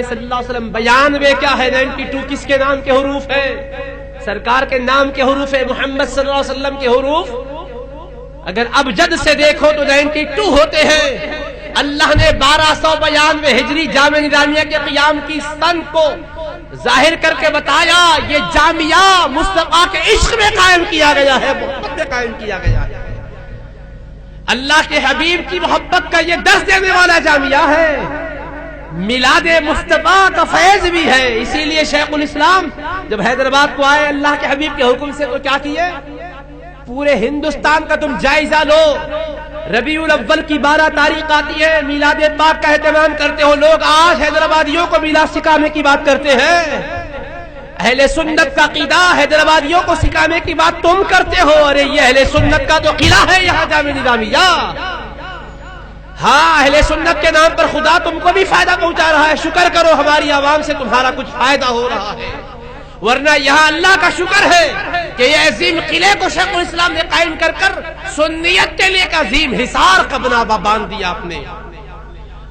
صلی اللہ علیہ وسلم بیان میں کیا ہے؟ 92 کس کے نام کے حروف ہیں؟ سرکار کے نام کے حروف ہے، محمد صلی اللہ علیہ وسلم کے حروف اگر ابجد سے دیکھو تو 92 ہوتے ہیں۔ اللہ نے 1292 ہجری جامعہ نظامیہ کے قیام کی سن کو ظاہر کر کے بتایا، یہ جامعہ مصطفیٰ کے عشق میں قائم کیا گیا ہے، محبت میں قائم کیا گیا ہے۔ اللہ کے حبیب کی محبت کا یہ درس دینے والا جامعہ ہے، میلاد مصطفیٰ کا فیض بھی ہے۔ اسی لیے شیخ الاسلام جب حیدرآباد کو آئے اللہ کے حبیب کے حکم سے تو کیا کیے؟ پورے ہندوستان کا تم جائزہ لو، ربیع الاول کی 12 تاریخ آتی ہے، میلاد پاک کا اہتمام کرتے ہو لوگ، آج حیدرآبادیوں کو میلاد سکھانے کی بات کرتے ہیں۔ اہل سنت کا عقیدہ حیدرآبادیوں کو سکھانے کی بات تم کرتے ہو، ارے یہ اہل سنت کا تو قلعہ ہے یہاں جامعہ نظامیہ۔ ہاں، اہل سنت کے نام پر خدا تم کو بھی فائدہ پہنچا رہا ہے، شکر کرو ہماری عوام سے تمہارا کچھ فائدہ ہو رہا ہے، ورنہ یہاں اللہ کا شکر ہے کہ یہ عظیم قلعے کو شیخ الاسلام نے قائم کر سنیت کے لیے ایک عظیم حصار کا بنا باندھ دیا آپ نے۔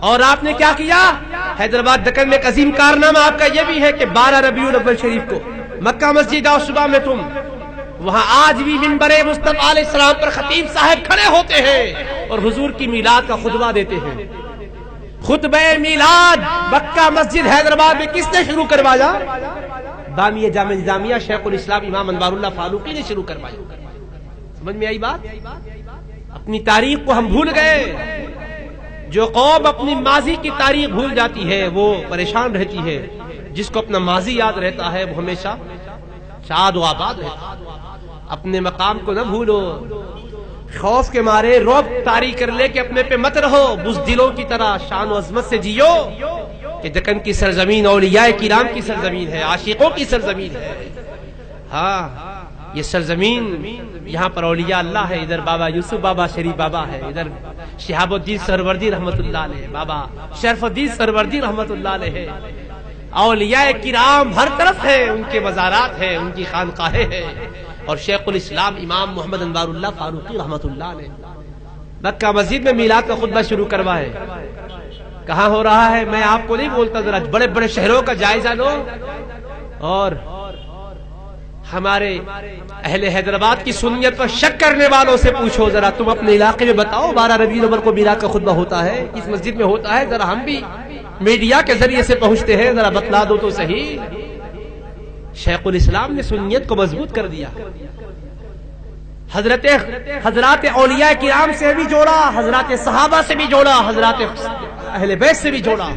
اور آپ نے کیا کیا؟ حیدرآباد دکن میں ایک عظیم کارنامہ آپ کا یہ بھی ہے کہ 12 ربیع الاول شریف کو مکہ مسجد اور صبح میں تم وہاں آج بھی منبر مصطفیٰ علیہ السلام پر خطیب صاحب کھڑے ہوتے ہیں اور حضور کی میلاد کا خطبہ دیتے ہیں۔ خطبہ میلاد مکہ مسجد حیدرآباد میں کس نے شروع کروایا؟ بامیہ جامعہ نظامیہ شیخ الاسلام امام انوار اللہ فاروقی نے شروع کروایا۔ سمجھ میں آئی بات؟ اپنی تاریخ کو ہم بھول گئے۔ جو قوم اپنی ماضی کی تاریخ بھول جاتی ہے وہ پریشان رہتی ہے، جس کو اپنا ماضی یاد رہتا ہے وہ ہمیشہ شاد و آباد رہتا ہے۔ اپنے مقام کو نہ بھولو، خوف کے مارے روب طاری کر لے کے اپنے پہ مت رہو، بزدلوں کی طرح شان و عظمت سے جیو کہ دکن کی سرزمین اولیاء کرام کی سرزمین ہے، عاشقوں کی سرزمین ہے۔ ہاں، یہ سرزمین یہاں پر اولیاء اللہ ہے، ادھر بابا یوسف بابا شریف بابا ہے، ادھر شہاب الدین سہروردی رحمت اللہ علیہ، بابا شرف الدین سہروردی رحمت اللہ علیہ ہے۔ اولیاء کرام ہر طرف ہیں، ان کے مزارات ہیں، ان کی خانقاہیں ہیں، اور شیخ الاسلام امام محمد انوار اللہ فاروقی رحمت اللہ علیہ مکہ مسجد میں میلاد کا خطبہ شروع کروایا ہے۔ کہاں ہو رہا ہے میں آپ کو نہیں بولتا، ذرا بڑے بڑے شہروں کا جائزہ لو اور ہمارے اہل حیدرآباد کی سنیت پر شک کرنے والوں سے پوچھو، ذرا تم اپنے علاقے میں بتاؤ 12 ربیع الاول کو میلاد کا خطبہ ہوتا ہے، کس مسجد میں ہوتا ہے؟ ذرا ہم بھی میڈیا کے ذریعے سے پہنچتے ہیں، ذرا بتلا دو تو صحیح۔ شیخ الاسلام نے سنیت کو مضبوط کر دیا، حضرات اولیاء کرام سے بھی جوڑا، حضرات صحابہ سے بھی جوڑا، حضرات اہل بیت سے بھی جوڑا۔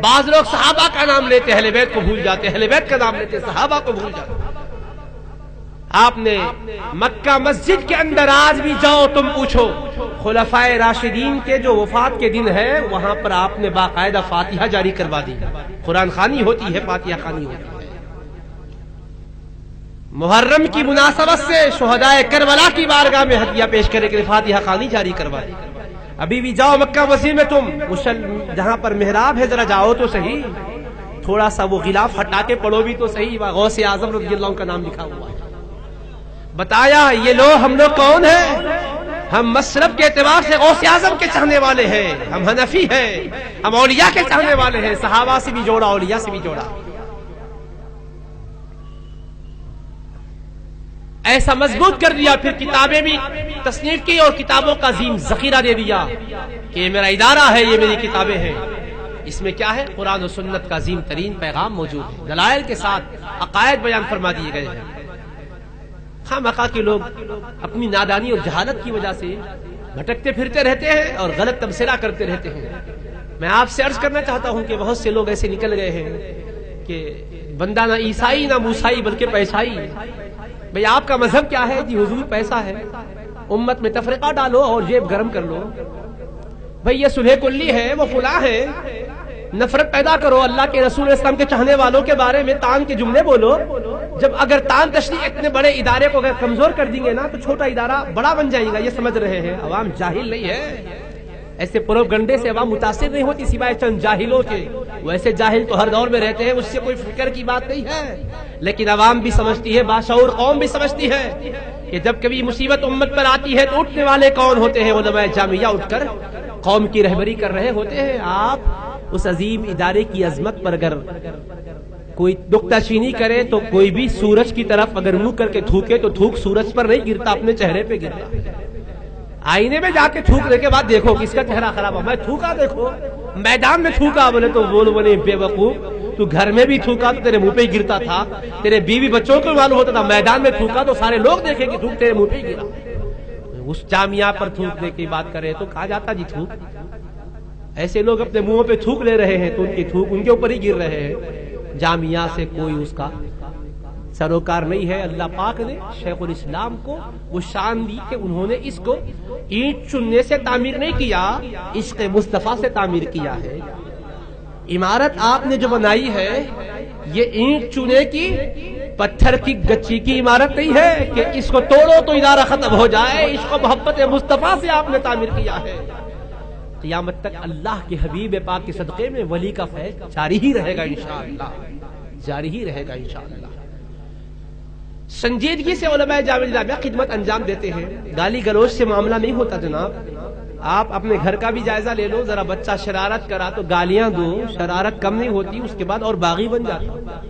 بعض لوگ صحابہ کا نام لیتے اہل بیت کو بھول جاتے، اہل بیت کا نام لیتے صحابہ کو بھول جاتے۔ آپ نے مکہ مسجد کے اندر آج بھی جاؤ تم پوچھو، خلفائے راشدین کے جو وفات کے دن ہے وہاں پر آپ نے باقاعدہ فاتحہ جاری کروا دی، قرآن خوانی ہوتی ہے، فاتحہ خوانی ہوتی ہے۔ محرم کی مناسبت سے شہدائے کربلا کی بارگاہ میں ہدیہ پیش کرنے کے لیے فاتحہ خوانی جاری کروا دی۔ ابھی بھی جاؤ مکہ مسجد میں تم، جہاں پر محراب ہے ذرا جاؤ تو صحیح، تھوڑا سا وہ غلاف ہٹا کے پڑھو بھی تو صحیح، غوث اعظم رضی اللہ عنہ کا نام لکھا ہوا ہے۔ بتایا یہ لو ہم لوگ کون ہیں؟ ہم مشرب کے اعتبار سے غوث اعظم کے چاہنے والے ہیں، ہم حنفی ہیں، ہم اولیاء کے چاہنے والے ہیں، صحابہ سے بھی جوڑا، اولیاء سے بھی جوڑا۔ ایسا مضبوط کر دیا، پھر کتابیں بھی تصنیف کی اور کتابوں کا عظیم ذخیرہ دے دیا کہ یہ میرا ادارہ ہے، یہ میری کتابیں ہیں۔ اس میں کیا ہے؟ قرآن و سنت کا عظیم ترین پیغام موجود ہے، دلائل کے ساتھ عقائد بیان فرما دیے گئے ہیں۔ خواہ کے لوگ اپنی نادانی اور جہالت کی وجہ سے بھٹکتے پھرتے رہتے ہیں اور غلط تبصرہ کرتے رہتے ہیں۔ میں آپ سے عرض کرنا چاہتا ہوں کہ بہت سے لوگ ایسے نکل گئے ہیں کہ بندہ نہ عیسائی نہ موسائی بلکہ پیسائی۔ بھئی آپ کا مذہب کیا ہے؟ جی حضور پیسہ ہے، امت میں تفرقہ ڈالو اور جیب گرم کر لو۔ بھئی یہ صلح کلی ہے، وہ فلاں ہے، نفرت پیدا کرو، اللہ کے رسول اسلام کے چاہنے والوں کے بارے میں تان کے جملے بولو۔ جب اگر تان تشریح اتنے بڑے ادارے کو اگر کمزور کر دیں گے نا تو چھوٹا ادارہ بڑا بن جائے گا، یہ سمجھ رہے ہیں؟ عوام جاہل نہیں ہے، ایسے پروپیگنڈے سے عوام متاثر نہیں ہوتی سوائے چند جاہلوں کے، ویسے جاہل تو ہر دور میں رہتے ہیں، اس سے کوئی فکر کی بات نہیں ہے، لیکن عوام بھی سمجھتی ہے، باشعور قوم بھی سمجھتی ہے کہ جب کبھی مصیبت امت پر آتی ہے تو اٹھنے والے کون ہوتے ہیں؟ علماء جامعہ اٹھ کر قوم کی رہبری کر رہے ہوتے ہیں۔ آپ اس عظیم ادارے کی عظمت پر اگر کوئی نکتہ چینی کرے تو کوئی بھی سورج کی طرف اگر منہ کر کے تھوکے تو تھوک سورج پر نہیں گرتا، اپنے چہرے پہ گرتا۔ آئینے میں جا کے تھوکنے کے بعد دیکھو کس کا چہرہ خراب ہو، میں تھوکا دیکھو، میدان میں تھوکا بولے تو بولے بے وقوف، تو گھر میں بھی تھوکا تو تیرے منہ پہ ہی گرتا تھا، تیرے بیوی بچوں کو معلوم ہوتا تھا، میدان میں تھوکا تو سارے لوگ دیکھیں کہ تھوک تیرے منہ پہ ہی گرا۔ اس جامعہ پر تھوکنے کی بات کرے تو کہا جاتا جی تھوک، ایسے لوگ اپنے منہوں پہ تھوک لے رہے ہیں تو ان کی تھوک ان کے اوپر ہی گر رہے ہیں۔ جامعہ سے کوئی اس کا سروکار نہیں ہے۔ اللہ پاک نے شیخ الاسلام کو وہ شان دی کہ انہوں نے اس کو اینٹ چننے سے تعمیر نہیں کیا، عشق مصطفیٰ سے تعمیر کیا ہے۔ عمارت آپ نے جو بنائی ہے یہ اینٹ چنے کی، پتھر کی گچی کی عمارت نہیں ہے کہ اس کو توڑو تو ادارہ ختم ہو جائے، عشق و محبت مصطفیٰ سے آپ نے تعمیر کیا ہے۔ قیامت تک اللہ کے حبیب پاک کے صدقے میں ولی کا فیض جاری ہی رہے گا انشاءاللہ، جاری ہی رہے گا انشاءاللہ۔ سنجیدگی سے علماء جامعہ خدمت انجام دیتے ہیں، گالی گلوچ سے معاملہ نہیں ہوتا جناب۔ آپ اپنے گھر کا بھی جائزہ لے لو، ذرا بچہ شرارت کرا تو گالیاں دو، شرارت کم نہیں ہوتی، اس کے بعد اور باغی بن جاتا۔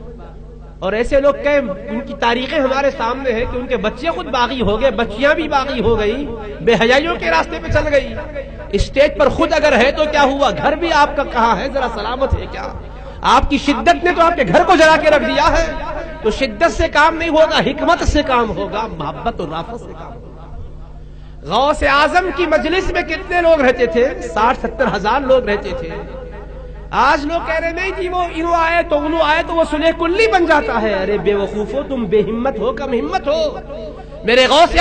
اور ایسے لوگ کہ ان کی تاریخیں ہمارے سامنے ہیں کہ ان کے بچے خود باغی ہو گئے، بچیاں بھی باغی ہو گئی، بے حیائیوں کے راستے پہ چل گئی۔ اسٹیج پر خود اگر ہے تو کیا ہوا، گھر بھی آپ کا کہاں ہے، ذرا سلامت ہے کیا؟ آپ کی شدت نے تو آپ کے گھر کو جلا کے رکھ دیا ہے۔ تو شدت سے کام نہیں ہوگا، حکمت سے کام ہوگا، محبت اور رافت سے کام ہوگا۔ غوث اعظم کی مجلس میں کتنے لوگ رہتے تھے؟ 60-70 ہزار لوگ رہتے تھے۔ آج لوگ کہہ رہے نہیں جی وہ انہوں آئے تو انہوں آئے تو وہ سلح کلی بن جاتا ہے۔ ارے بے وقوفو، تم بے ہمت ہو، کم ہمت ہو۔ میرے غوث